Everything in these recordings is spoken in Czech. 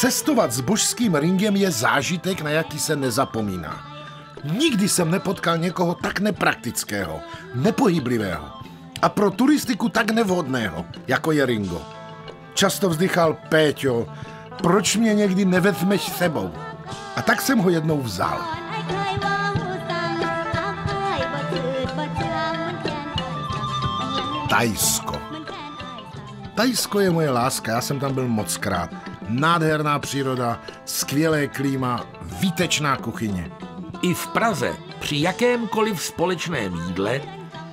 Cestovat s božským ringem je zážitek, na jaký se nezapomíná. Nikdy jsem nepotkal někoho tak nepraktického, nepohyblivého a pro turistiku tak nevhodného, jako je Ringo. Často vzdychal: Péťo, proč mě někdy nevezmeš s sebou? A tak jsem ho jednou vzal. Thajsko. Thajsko je moje láska, já jsem tam byl mockrát. Nádherná příroda, skvělé klíma, výtečná kuchyně. I v Praze při jakémkoliv společném jídle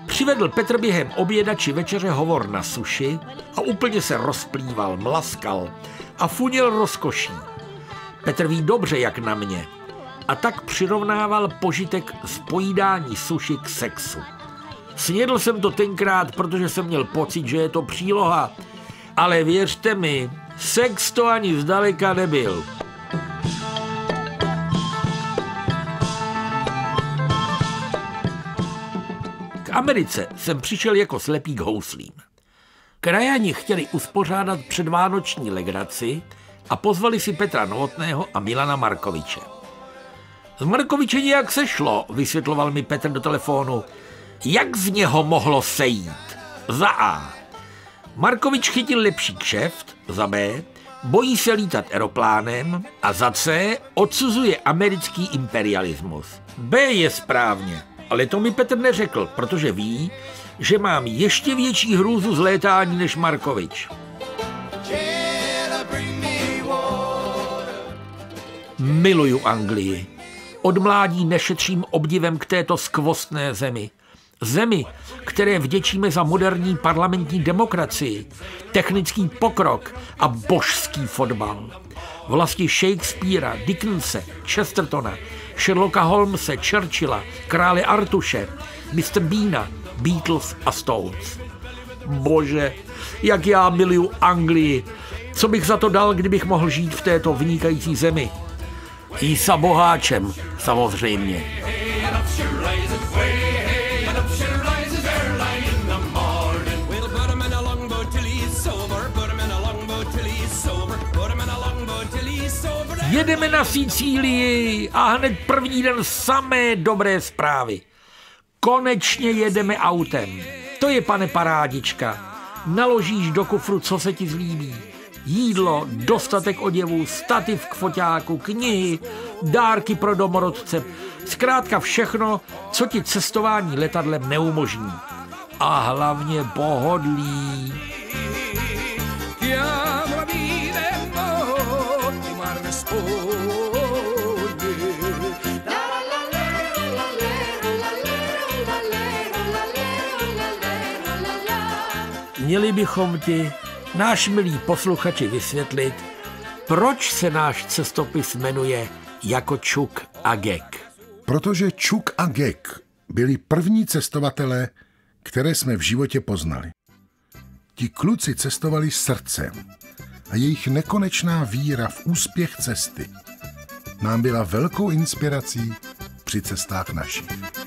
přivedl Petr během oběda či večeře hovor na suši a úplně se rozplýval, mlaskal a funil rozkoší. Petr ví dobře, jak na mě, a tak přirovnával požitek z pojídání suši k sexu. Snědl jsem to tenkrát, protože jsem měl pocit, že je to příloha, ale věřte mi, sex to ani zdaleka nebyl. K Americe jsem přišel jako slepý k houslím. Krajani chtěli uspořádat předvánoční legraci a pozvali si Petra Novotného a Milana Markoviče. Z Markoviče nějak sešlo, vysvětloval mi Petr do telefonu. Jak z něho mohlo sejít? Za A. Markovič chytil lepší kšeft, za B. Bojí se lítat aeroplánem a za C. Odsuzuje americký imperialismus. B je správně, ale to mi Petr neřekl, protože ví, že mám ještě větší hrůzu z létání než Markovič. Miluju Anglii. Od mládí nešetřím obdivem k této skvostné zemi. Zemi, které vděčíme za moderní parlamentní demokracii, technický pokrok a božský fotbal. Vlasti Shakespearea, Dickense, Chestertona, Sherlocka Holmese, Churchilla, krále Artuše, Mr. Beana, Beatles a Stones. Bože, jak já miluju Anglii. Co bych za to dal, kdybych mohl žít v této vynikající zemi? Jísa boháčem, samozřejmě. Jedeme na Sicílii a hned první den samé dobré zprávy. Konečně jedeme autem. To je, pane parádička. Naložíš do kufru, co se ti zlíbí. Jídlo, dostatek oděvů, stativ k foťáku, knihy, dárky pro domorodce. Zkrátka všechno, co ti cestování letadlem neumožní. A hlavně pohodlí. Měli bychom ti, náš milí posluchači, vysvětlit, proč se náš cestopis jmenuje Jako Čuk a Gek. Protože Čuk a Gek byli první cestovatelé, které jsme v životě poznali. Ti kluci cestovali srdcem a jejich nekonečná víra v úspěch cesty nám byla velkou inspirací při cestách našich.